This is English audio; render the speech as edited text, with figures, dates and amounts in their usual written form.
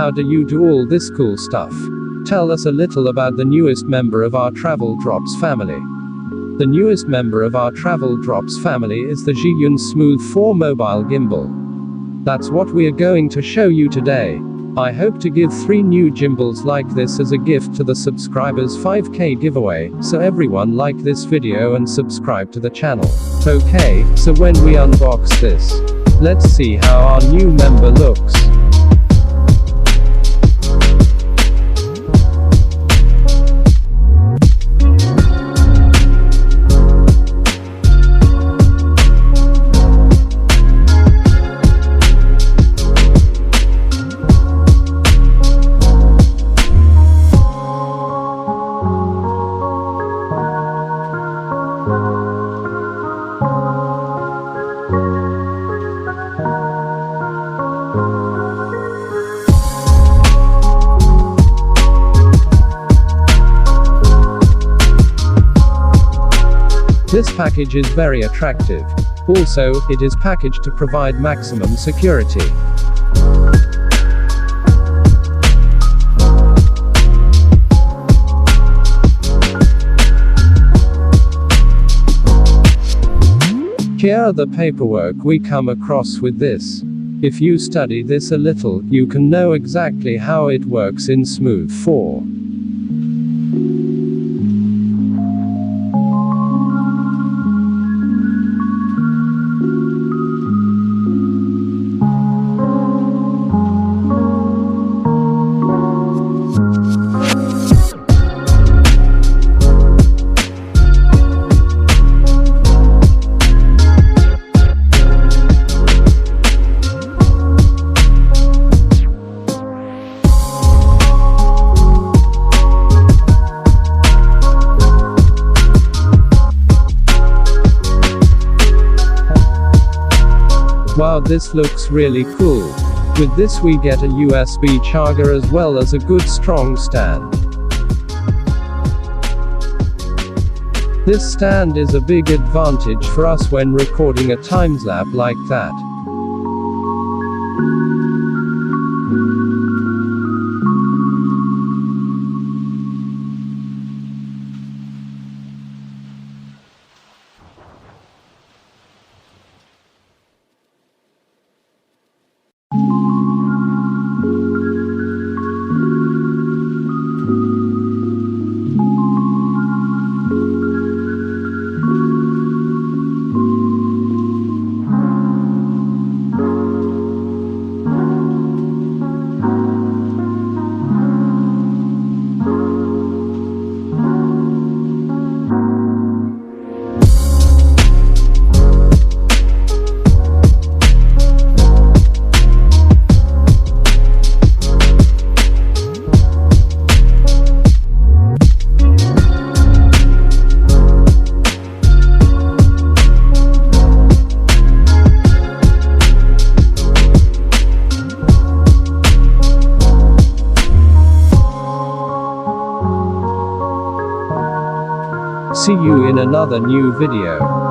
how do you do all this cool stuff? Tell us a little about the newest member of our Travel Drops family. The newest member of our Travel Drops family is the Zhiyun Smooth 4 mobile gimbal. That's what we are going to show you today. I hope to give 3 new gimbals like this as a gift to the subscribers 5K giveaway, so everyone like this video and subscribe to the channel. Okay, so when we unbox this, let's see how our new member looks. This package is very attractive. Also, it is packaged to provide maximum security. Here are the paperwork we come across with this. If you study this a little, you can know exactly how it works in Smooth 4. Wow, this looks really cool. With this we get a USB charger as well as a good strong stand. This stand is a big advantage for us when recording a time-lapse like that. See you in another new video.